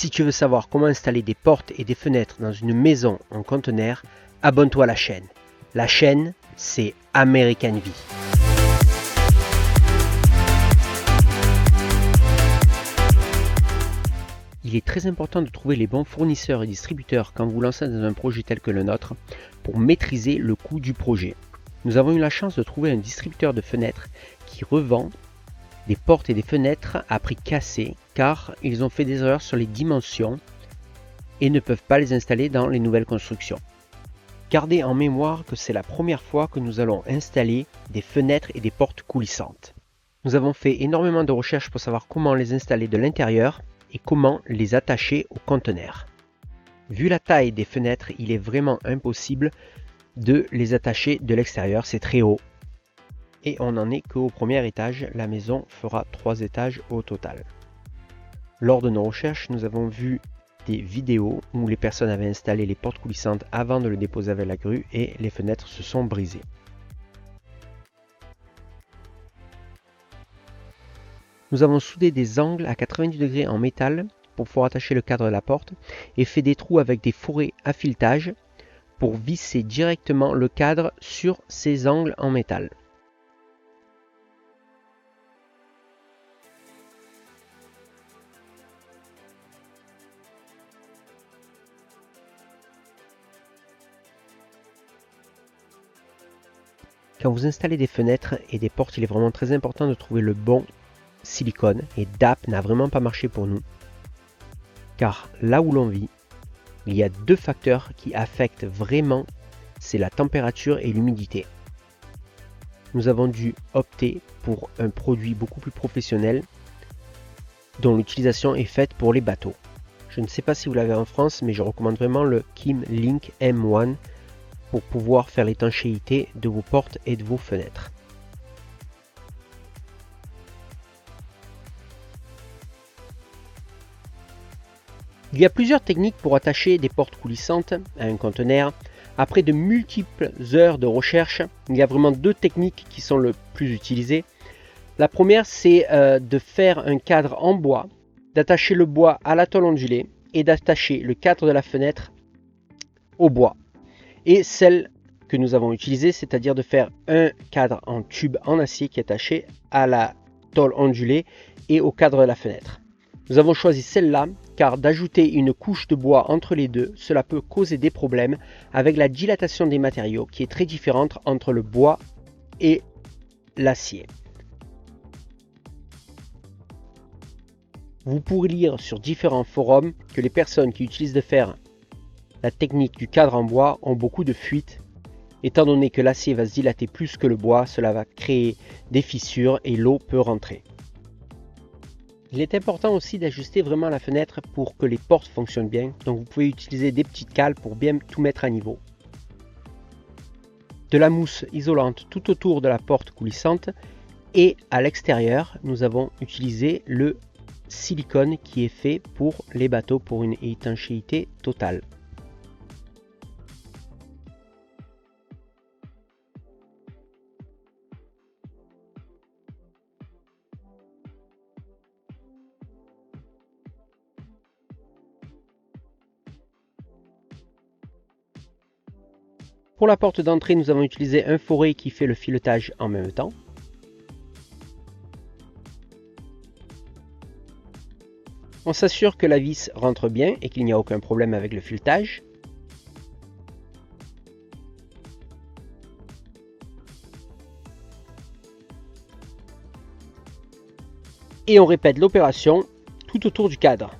Si tu veux savoir comment installer des portes et des fenêtres dans une maison en conteneur, abonne-toi à la chaîne. La chaîne, c'est American Vie. Il est très important de trouver les bons fournisseurs et distributeurs quand vous lancez dans un projet tel que le nôtre pour maîtriser le coût du projet. Nous avons eu la chance de trouver un distributeur de fenêtres qui revend des portes et des fenêtres à prix cassé car ils ont fait des erreurs sur les dimensions et ne peuvent pas les installer dans les nouvelles constructions. Gardez en mémoire que c'est la première fois que nous allons installer des fenêtres et des portes coulissantes. Nous avons fait énormément de recherches pour savoir comment les installer de l'intérieur et comment les attacher au conteneur. Vu la taille des fenêtres, il est vraiment impossible de les attacher de l'extérieur, c'est très haut. Et on n'en est qu'au premier étage, la maison fera 3 étages au total. Lors de nos recherches, nous avons vu des vidéos où les personnes avaient installé les portes coulissantes avant de le déposer avec la grue et les fenêtres se sont brisées. Nous avons soudé des angles à 90 degrés en métal pour pouvoir attacher le cadre de la porte et fait des trous avec des forêts à filetage pour visser directement le cadre sur ces angles en métal. Quand vous installez des fenêtres et des portes, il est vraiment très important de trouver le bon silicone et DAP n'a vraiment pas marché pour nous. Car là où l'on vit, il y a 2 facteurs qui affectent vraiment, c'est la température et l'humidité. Nous avons dû opter pour un produit beaucoup plus professionnel dont l'utilisation est faite pour les bateaux. Je ne sais pas si vous l'avez en France, mais je recommande vraiment le Kim Link M1 pour pouvoir faire l'étanchéité de vos portes et de vos fenêtres. Il y a plusieurs techniques pour attacher des portes coulissantes à un conteneur. Après de multiples heures de recherche, il y a vraiment 2 techniques qui sont le plus utilisées. La première, c'est de faire un cadre en bois, d'attacher le bois à la tôle ondulée et d'attacher le cadre de la fenêtre au bois. Et celle que nous avons utilisée, c'est-à-dire de faire un cadre en tube en acier qui est attaché à la tôle ondulée et au cadre de la fenêtre. Nous avons choisi celle-là car d'ajouter une couche de bois entre les deux, cela peut causer des problèmes avec la dilatation des matériaux qui est très différente entre le bois et l'acier. Vous pourrez lire sur différents forums que les personnes qui utilisent de faire la technique du cadre en bois ont beaucoup de fuites. Étant donné que l'acier va se dilater plus que le bois, cela va créer des fissures et l'eau peut rentrer. Il est important aussi d'ajuster vraiment la fenêtre pour que les portes fonctionnent bien. Donc vous pouvez utiliser des petites cales pour bien tout mettre à niveau. De la mousse isolante tout autour de la porte coulissante et à l'extérieur, nous avons utilisé le silicone qui est fait pour les bateaux pour une étanchéité totale. Pour la porte d'entrée, nous avons utilisé un forêt qui fait le filetage en même temps. On s'assure que la vis rentre bien et qu'il n'y a aucun problème avec le filetage. Et on répète l'opération tout autour du cadre.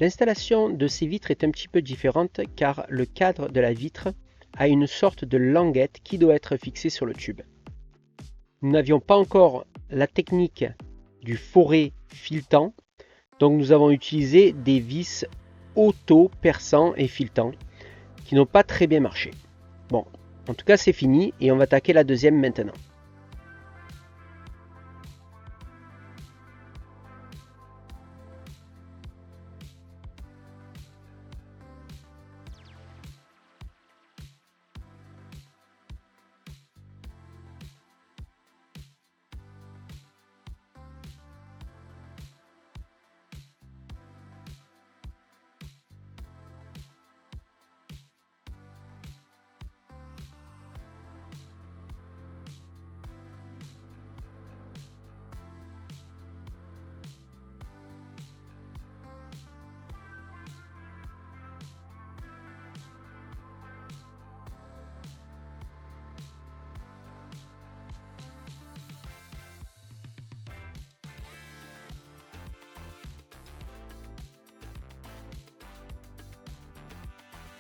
L'installation de ces vitres est un petit peu différente car le cadre de la vitre a une sorte de languette qui doit être fixée sur le tube. Nous n'avions pas encore la technique du forêt filetant, Donc nous avons utilisé des vis auto perçants et filetants qui n'ont pas très bien marché. Bon, en tout cas c'est fini et on va attaquer la deuxième maintenant.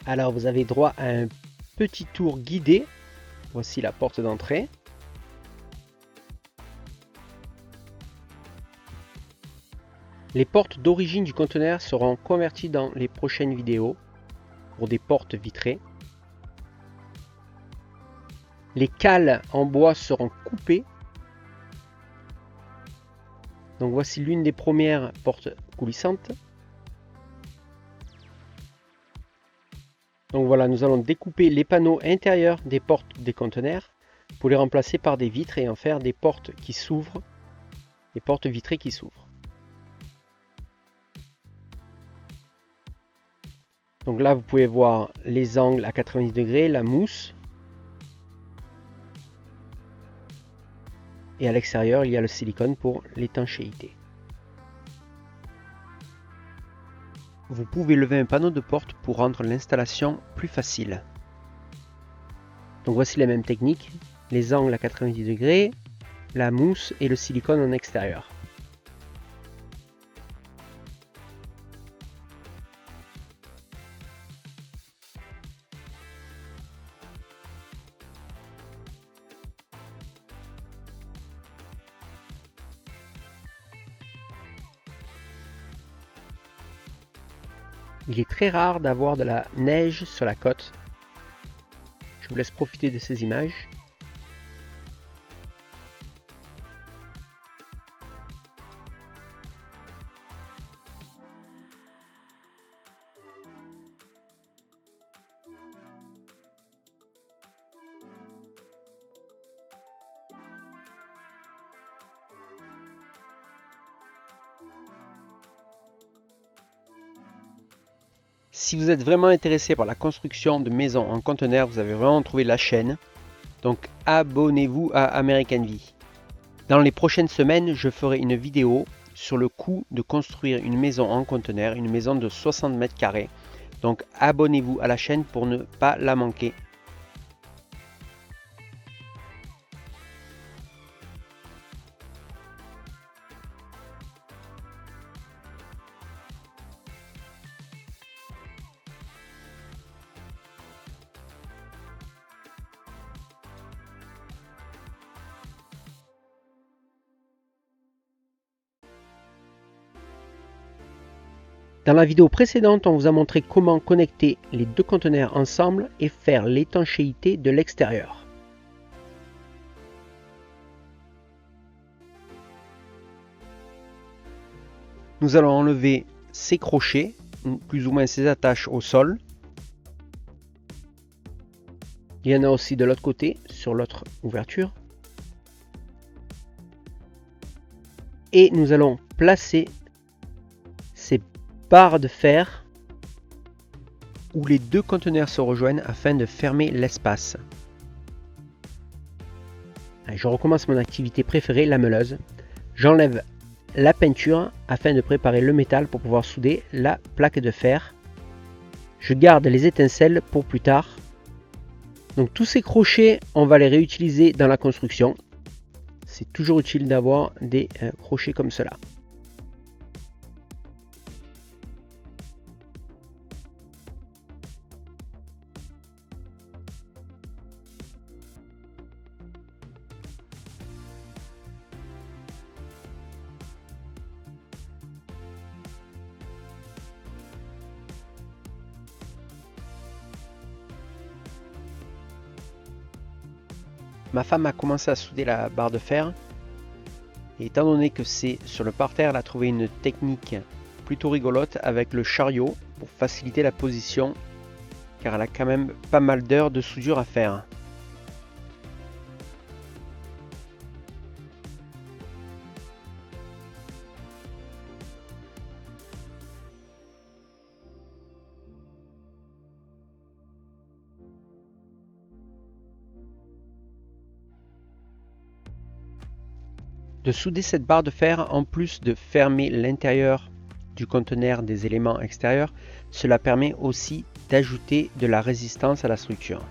Alors vous avez droit à un petit tour guidé. Voici la porte d'entrée. Les portes d'origine du conteneur seront converties dans les prochaines vidéos pour des portes vitrées. Les cales en bois seront coupées. Donc voici l'une des premières portes coulissantes. Donc voilà, nous allons découper les panneaux intérieurs des portes des conteneurs pour les remplacer par des vitres et en faire des portes qui s'ouvrent, des portes vitrées qui s'ouvrent. Donc là, vous pouvez voir les angles à 90 degrés, la mousse. Et à l'extérieur, il y a le silicone pour l'étanchéité. Vous pouvez lever un panneau de porte pour rendre l'installation plus facile. Donc voici la même technique, les angles à 90 degrés, la mousse et le silicone en extérieur. Il est très rare d'avoir de la neige sur la côte. Je vous laisse profiter de ces images. Si vous êtes vraiment intéressé par la construction de maisons en conteneur, vous avez vraiment trouvé la chaîne. Donc abonnez-vous à American V. Dans les prochaines semaines, je ferai une vidéo sur le coût de construire une maison en conteneur, une maison de 60 mètres carrés. Donc abonnez-vous à la chaîne pour ne pas la manquer. Dans la vidéo précédente, on vous a montré comment connecter les deux conteneurs ensemble et faire l'étanchéité de l'extérieur. Nous allons enlever ces crochets, plus ou moins ces attaches au sol. Il y en a aussi de l'autre côté, sur l'autre ouverture. Et nous allons placer ces barres de fer où les deux conteneurs se rejoignent afin de fermer l'espace. Je recommence mon activité préférée, la meuleuse. J'enlève la peinture afin de préparer le métal pour pouvoir souder la plaque de fer. Je garde les étincelles pour plus tard. Donc tous ces crochets, on va les réutiliser dans la construction. C'est toujours utile d'avoir des crochets comme cela. Ma femme a commencé à souder la barre de fer. Et étant donné que c'est sur le parterre, elle a trouvé une technique plutôt rigolote avec le chariot pour faciliter la position, car elle a quand même pas mal d'heures de soudure à faire. De souder cette barre de fer, en plus de fermer l'intérieur du conteneur des éléments extérieurs, cela permet aussi d'ajouter de la résistance à la structure.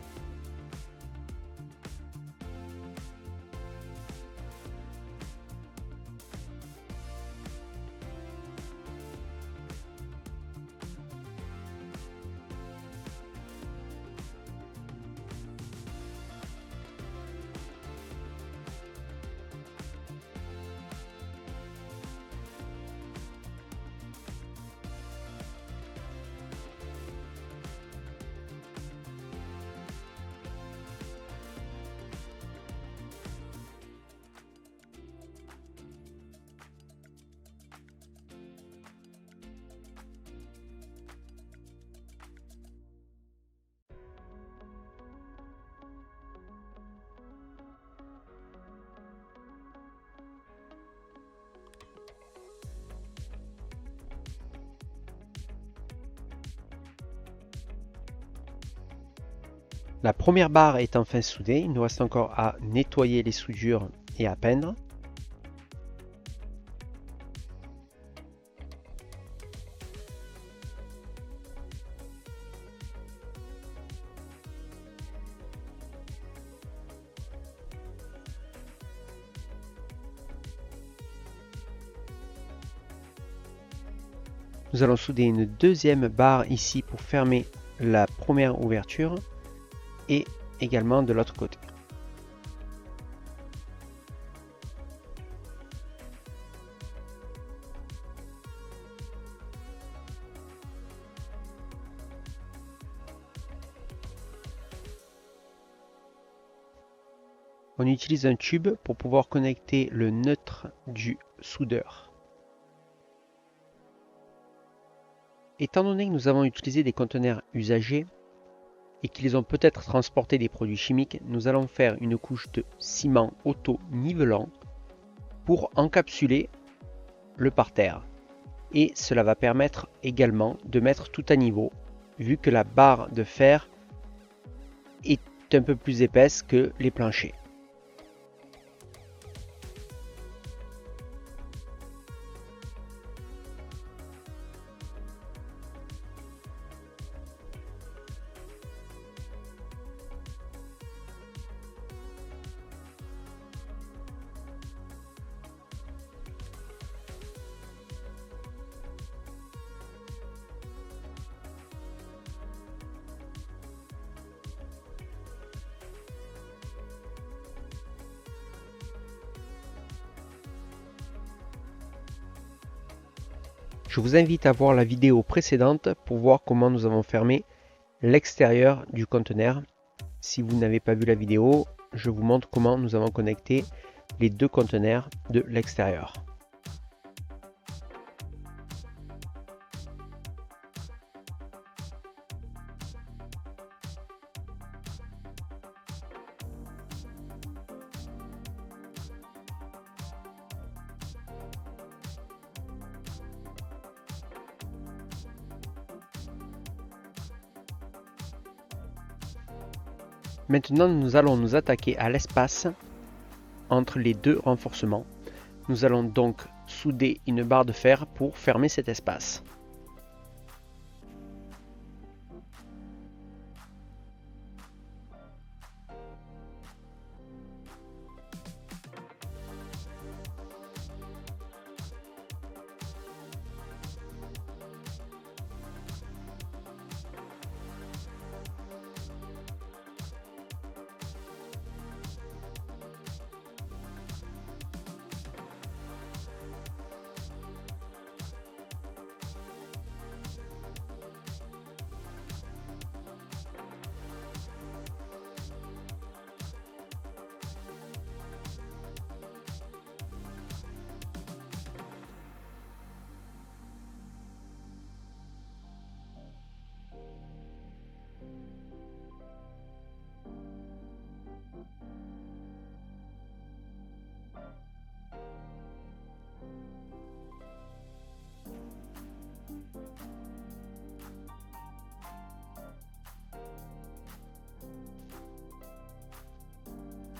La première barre est enfin soudée, il nous reste encore à nettoyer les soudures et à peindre. Nous allons souder une deuxième barre ici pour fermer la première ouverture et également de l'autre côté. On utilise un tube pour pouvoir connecter le neutre du soudeur. Étant donné que nous avons utilisé des conteneurs usagés et qu'ils ont peut-être transporté des produits chimiques, nous allons faire une couche de ciment auto-nivelant pour encapsuler le parterre. Et cela va permettre également de mettre tout à niveau, vu que la barre de fer est un peu plus épaisse que les planchers. Je vous invite à voir la vidéo précédente pour voir comment nous avons fermé l'extérieur du conteneur. Si vous n'avez pas vu la vidéo, je vous montre comment nous avons connecté les deux conteneurs de l'extérieur. Maintenant, nous allons nous attaquer à l'espace entre les deux renforcements. Nous allons donc souder une barre de fer pour fermer cet espace.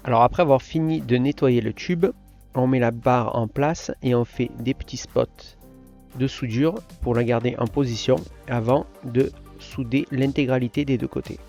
Alors après avoir fini de nettoyer le tube, on met la barre en place et on fait des petits spots de soudure pour la garder en position avant de souder l'intégralité des deux côtés.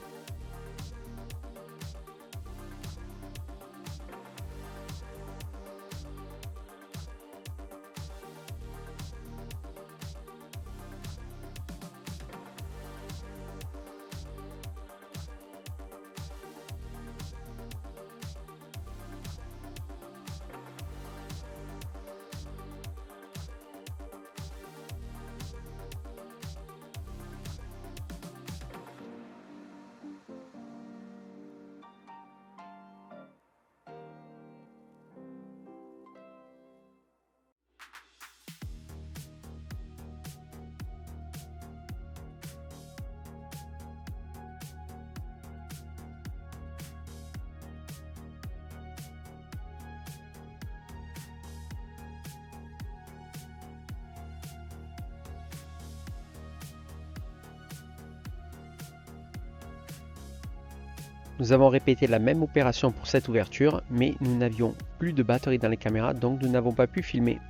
Nous avons répété la même opération pour cette ouverture, mais nous n'avions plus de batterie dans les caméras, donc nous n'avons pas pu filmer.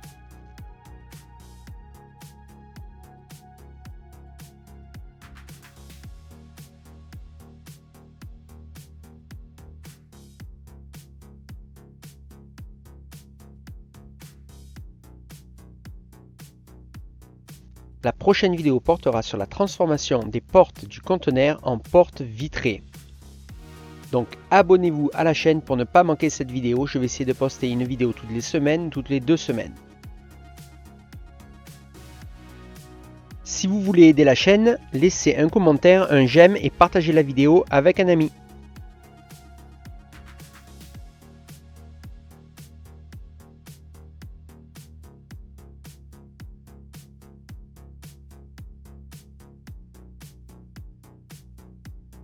La prochaine vidéo portera sur la transformation des portes du conteneur en portes vitrées. Donc abonnez-vous à la chaîne pour ne pas manquer cette vidéo. Je vais essayer de poster une vidéo toutes les semaines, toutes les 2 semaines. Si vous voulez aider la chaîne, laissez un commentaire, un j'aime et partagez la vidéo avec un ami.